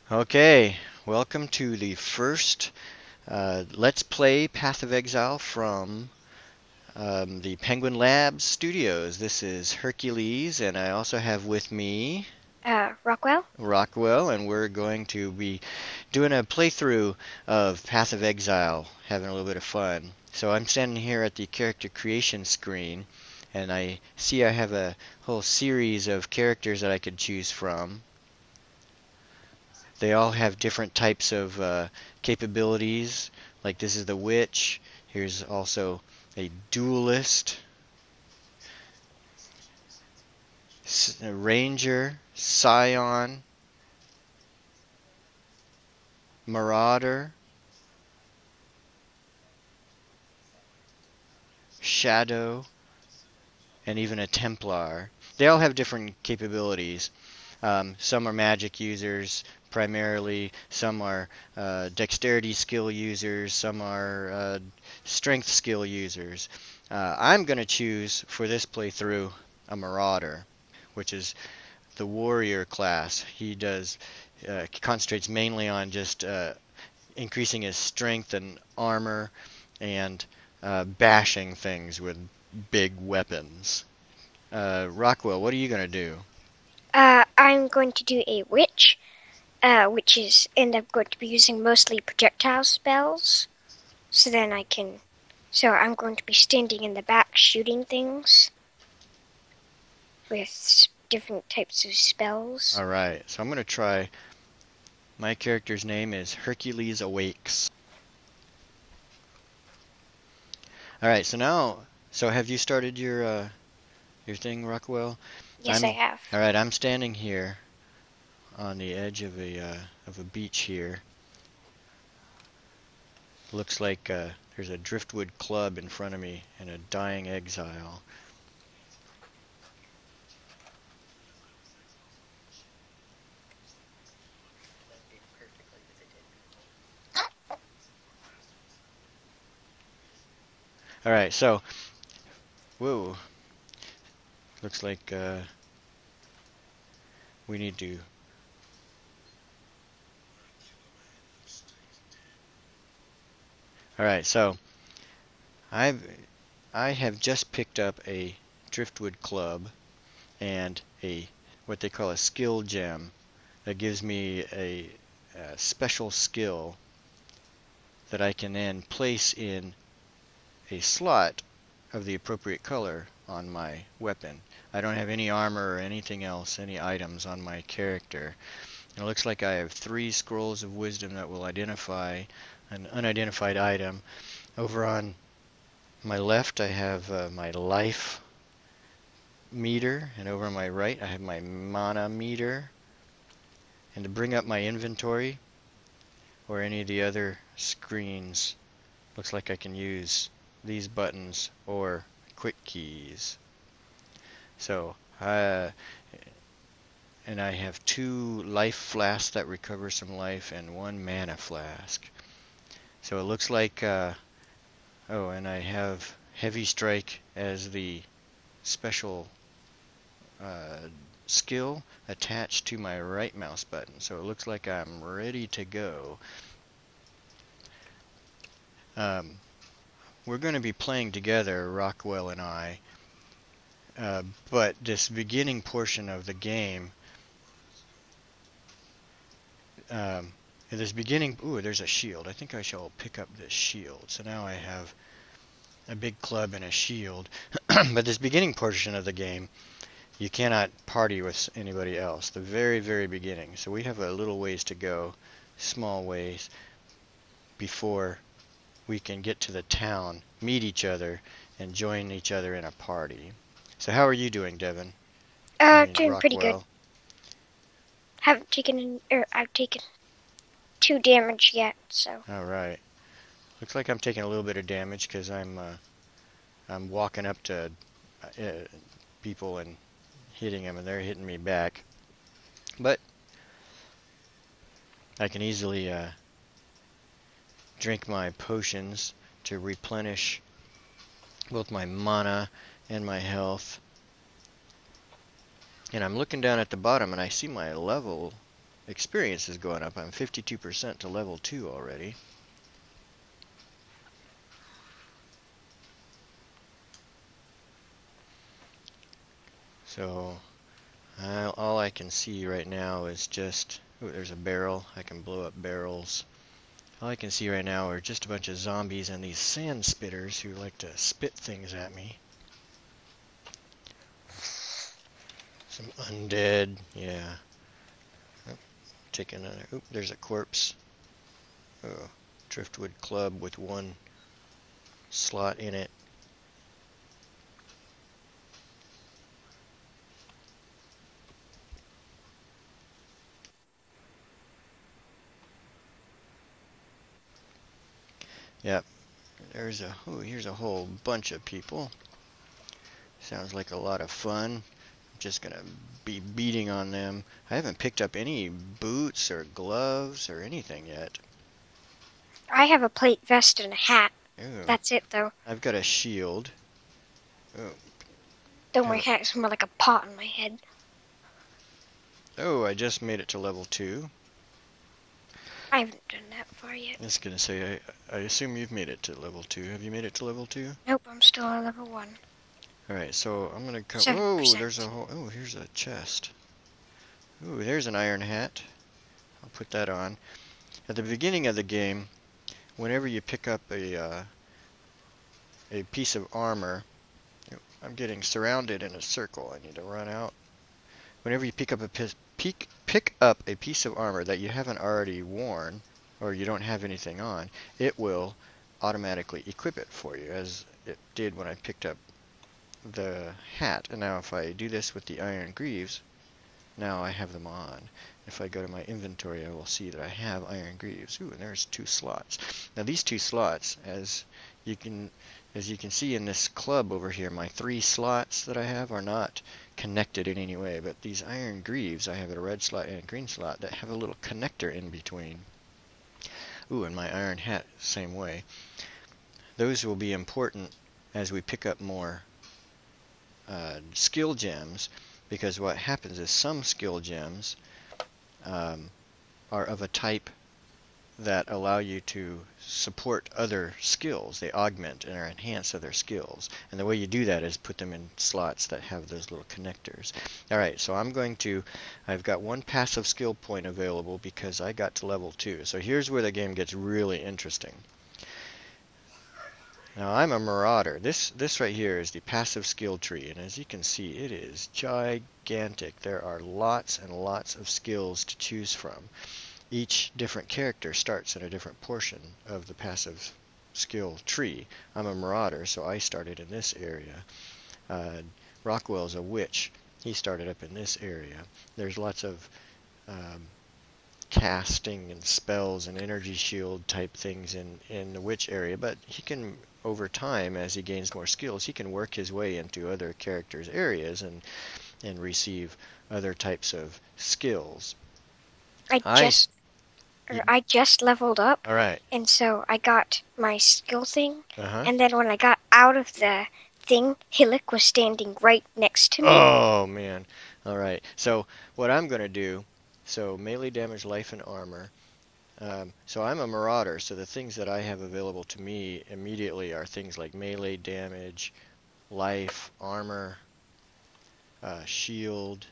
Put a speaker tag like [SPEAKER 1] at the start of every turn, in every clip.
[SPEAKER 1] Okay, welcome to the first Let's Play Path of Exile from the Penguin Labs studios. This is Hercules, and I also have with me
[SPEAKER 2] Roquwell?
[SPEAKER 1] Roquwell, and we're going to be doing a playthrough of Path of Exile, having a little bit of fun. So I'm standing here at the character creation screen, and I see I have a whole series of characters that I could choose from. They all have different types of capabilities. Like this is the witch. Here's also a duelist, a ranger, scion, marauder, shadow, and even a templar. They all have different capabilities. Some are magic users primarily, some are dexterity skill users, some are strength skill users. I'm going to choose for this playthrough a marauder, which is the warrior class. He does concentrates mainly on just increasing his strength and armor and bashing things with big weapons. Rockwell, what are you going to do?
[SPEAKER 2] I'm going to do a witch, and I'm going to be using mostly projectile spells. So then so I'm going to be standing in the back shooting things with different types of spells.
[SPEAKER 1] All right, so I'm going to try. My character's name is Hercules Awakes. All right, so have you started your thing, Rockwell?
[SPEAKER 2] Yes, I
[SPEAKER 1] I'm
[SPEAKER 2] have.
[SPEAKER 1] all right. I'm standing here on the edge of a beach here. Looks like there's a driftwood club in front of me and a dying exile. All right, so whoa, looks like we need to. All right, so I've I have just picked up a driftwood club and a what they call a skill gem that gives me a special skill that I can then place in a slot of the appropriate color on my weapon. I don't have any armor or anything else, any items on my character. And it looks like I have 3 scrolls of wisdom that will identify an unidentified item. Over on my left I have my life meter, and over on my right I have my mana meter. And to bring up my inventory or any of the other screens, looks like I can use these buttons or quick keys. So, and I have 2 life flasks that recover some life and 1 mana flask. So it looks like, oh, and I have heavy strike as the special uh, skill attached to my right mouse button. So it looks like I'm ready to go. Um, we're going to be playing together, Rockwell and I, but this beginning portion of the game, um, this beginning, ooh, there's a shield. I think I shall pick up this shield. So now I have a big club and a shield. But this beginning portion of the game, you cannot party with anybody else. The very, very beginning. So we have a little ways to go, small ways, before we can get to the town, meet each other, and join each other in a party. So how are you doing, Devin? I mean,
[SPEAKER 2] Doing pretty good.
[SPEAKER 1] Rockwell.
[SPEAKER 2] I've taken 2 damage yet, so.
[SPEAKER 1] All right. Looks like I'm taking a little bit of damage because I'm walking up to people and hitting them, and they're hitting me back. But I can easily drink my potions to replenish both my mana and my health. And I'm looking down at the bottom, and I see my level experience is going up. I'm 52% to level 2 already. So all I can see right now is just, ooh, there's a barrel. I can blow up barrels. All I can see right now are just a bunch of zombies and these sand spitters who like to spit things at me. Some undead, yeah. Oh, take another, oop, there's a corpse. Oh, driftwood club with one slot in it. Yep, there's a, oh, here's a whole bunch of people. Sounds like a lot of fun. I'm just gonna be beating on them. I haven't picked up any boots or gloves or anything yet.
[SPEAKER 2] I have a plate vest and a hat.
[SPEAKER 1] Ooh,
[SPEAKER 2] That's it, though.
[SPEAKER 1] I've got a shield. Oh,
[SPEAKER 2] Though my
[SPEAKER 1] have
[SPEAKER 2] hat is more like a pot on my head.
[SPEAKER 1] oh, I just made it to level 2.
[SPEAKER 2] I haven't done that far yet.
[SPEAKER 1] I was gonna say, I assume you've made it to level 2. Have you made it to level 2?
[SPEAKER 2] Nope, I'm still at level 1.
[SPEAKER 1] Alright, so I'm gonna come. Oh, there's
[SPEAKER 2] 7%.
[SPEAKER 1] a whole. Oh, here's a chest. Ooh, there's an iron hat. I'll put that on. At the beginning of the game, whenever you pick up a piece of armor, I'm getting surrounded in a circle. I need to run out. Whenever you pick up a piece of armor that you haven't already worn, or you don't have anything on, it will automatically equip it for you, as it did when I picked up the hat. And now if I do this with the iron greaves, now I have them on. If I go to my inventory, I will see that I have iron greaves. Ooh, and there's 2 slots. Now these 2 slots, you can as you can see in this club over here, my 3 slots that I have are not connected in any way, but these iron greaves, I have a red slot and a green slot that have a little connector in between. Ooh, and my iron hat, same way. Those will be important as we pick up more skill gems, because what happens is some skill gems are of a type that allow you to support other skills. They augment or enhance other skills. And the way you do that is put them in slots that have those little connectors. Alright, so I've got 1 passive skill point available because I got to level 2. So here's where the game gets really interesting. Now I'm a marauder. This right here is the passive skill tree, and as you can see, it is gigantic. There are lots and lots of skills to choose from. Each different character starts in a different portion of the passive skill tree. I'm a marauder, so I started in this area. Roquwell's a witch. He started up in this area. There's lots of casting and spells and energy shield type things in the witch area, but he can, over time, as he gains more skills, he can work his way into other characters' areas and receive other types of skills.
[SPEAKER 2] I
[SPEAKER 1] I
[SPEAKER 2] just I just leveled up,
[SPEAKER 1] All right.
[SPEAKER 2] and so I got my skill thing,
[SPEAKER 1] Uh-huh.
[SPEAKER 2] and then when I got out of the thing, Hillik was standing right next to me.
[SPEAKER 1] Oh man. All right. So what I'm going to do, so melee damage, life, and armor. So I'm a marauder, so the things that I have available to me immediately are things like melee damage, life, armor, shield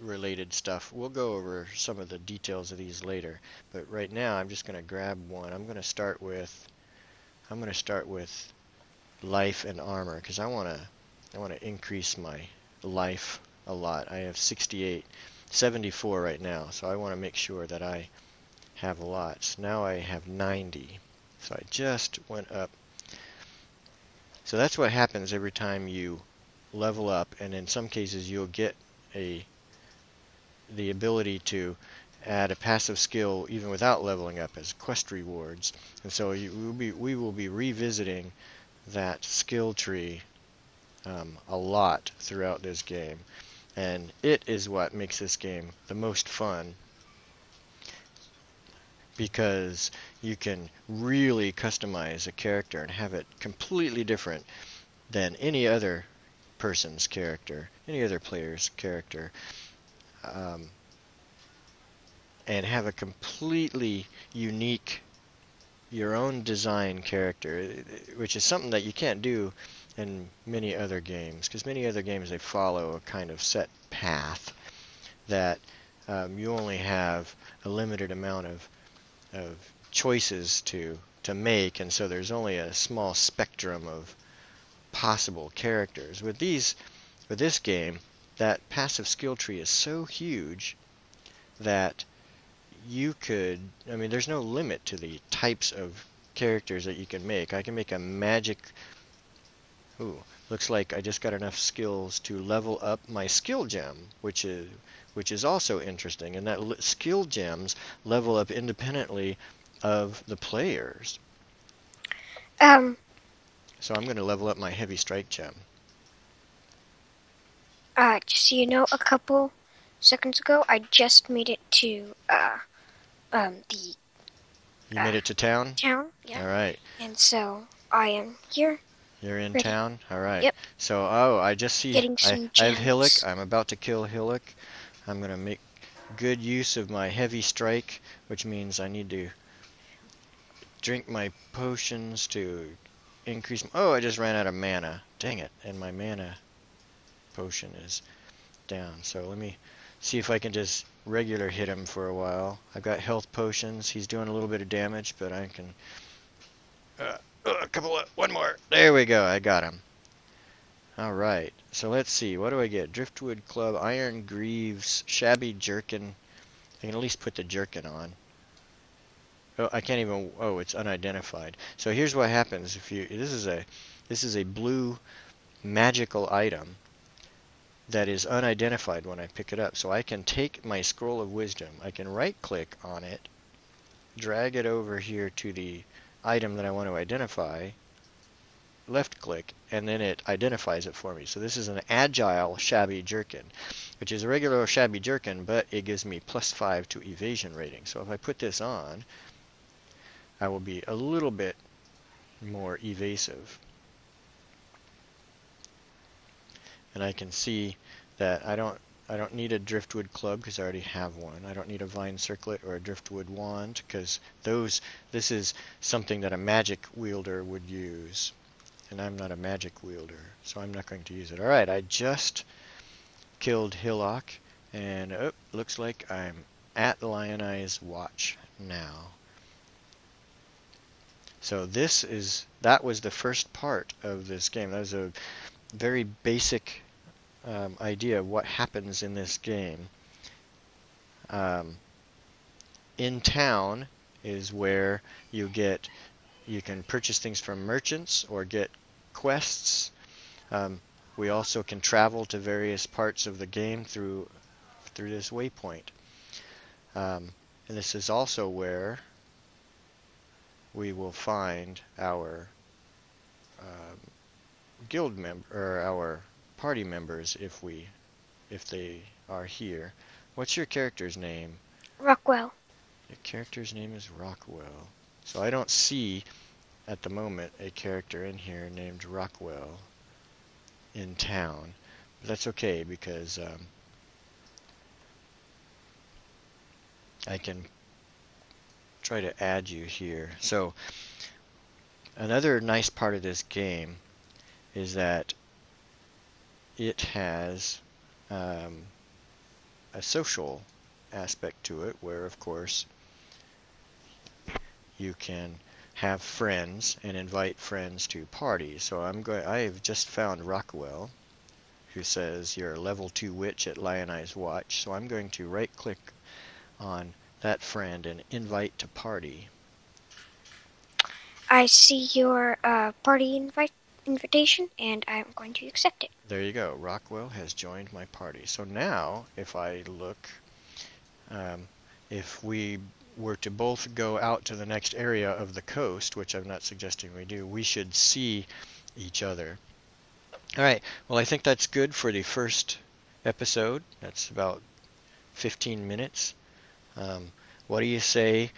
[SPEAKER 1] related stuff. We'll go over some of the details of these later, but right now I'm just going to grab one. I'm going to start with life and armor because I want to increase my life a lot. I have 68, 74 right now, so I want to make sure that I have lots. Now I have 90, so I just went up. So that's what happens every time you level up, and in some cases you'll get the ability to add a passive skill even without leveling up as quest rewards. And so we will be revisiting that skill tree a lot throughout this game, and it is what makes this game the most fun, because you can really customize a character and have it completely different than any other person's character, any other player's character. Um, and have a completely unique, your own design character, which is something that you can't do in many other games, because many other games they follow a kind of set path that you only have a limited amount of choices to make, and so there's only a small spectrum of possible characters. With this game, that passive skill tree is so huge that you could, I mean, there's no limit to the types of characters that you can make. I can make a magic, ooh, looks like I just got enough skills to level up my skill gem, which is also interesting, and that skill gems level up independently of the players.
[SPEAKER 2] Um,
[SPEAKER 1] So I'm going to level up my heavy strike gem.
[SPEAKER 2] just so you know, a couple seconds ago, I just made it to the
[SPEAKER 1] You made it to town?
[SPEAKER 2] town. Yeah,
[SPEAKER 1] All right.
[SPEAKER 2] and so I am here,
[SPEAKER 1] You're in
[SPEAKER 2] ready.
[SPEAKER 1] town? All right.
[SPEAKER 2] Yep,
[SPEAKER 1] So, oh, I just see
[SPEAKER 2] getting some
[SPEAKER 1] I have Hillock.
[SPEAKER 2] gems.
[SPEAKER 1] I'm about to kill Hillock. I'm going to make good use of my heavy strike, which means I need to drink my potions to increase. Oh, I just ran out of mana. Dang it. And my mana potion is down. So let me see if I can just regular hit him for a while. I've got health potions. He's doing a little bit of damage, but I can... one more. There we go. I got him. All right. So let's see. What do I get? Driftwood Club, Iron Greaves, Shabby Jerkin. I can at least put the jerkin on. Oh, I can't even. Oh, it's unidentified. So here's what happens if you. This is a blue magical item that is unidentified when I pick it up. So I can take my Scroll of Wisdom. I can right-click on it, drag it over here to the item that I want to identify, left-click, and then it identifies it for me. So this is an agile Shabby Jerkin, which is a regular Shabby Jerkin, but it gives me +5 to evasion rating. So if I put this on, I will be a little bit more evasive. And I can see that I don't need a driftwood club because I already have one. I don't need a vine circlet or a driftwood wand because this is something that a magic wielder would use. And I'm not a magic wielder, so I'm not going to use it. Alright, I just killed Hillock, and looks like I'm at Lion's Watch now. So that was the first part of this game. That was a very basic idea of what happens in this game. In town is where you can purchase things from merchants or get quests. We also can travel to various parts of the game through this waypoint. And this is also where we will find our guild member or our party members if they are here. What's your character's name?
[SPEAKER 2] Roquwell.
[SPEAKER 1] Your character's name is Roquwell. So I don't see at the moment a character in here named Roquwell in town. But that's okay because I can try to add you here. So another nice part of this game is that it has a social aspect to it where of course you can have friends and invite friends to parties. So I've just found Roquwell, who says you're a level 2 witch at Lion's Watch. So I'm going to right click on that friend and invite to party.
[SPEAKER 2] I see your party invitation, and I'm going to accept it.
[SPEAKER 1] There you go. Roquwell has joined my party. So now, if I look, if we were to both go out to the next area of the coast, which I'm not suggesting we do, we should see each other. All right. Well, I think that's good for the first episode. That's about 15 minutes. What do you say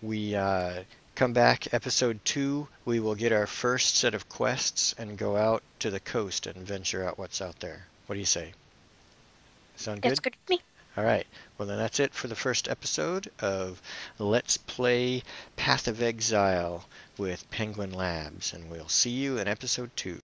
[SPEAKER 1] we come back episode 2? We will get our first set of quests and go out to the coast and venture out what's out there. What do you say? Sound good?
[SPEAKER 2] That's good with me.
[SPEAKER 1] All right. Well, then that's it for the first episode of Let's Play Path of Exile with Penguin Labs, and we'll see you in episode 2.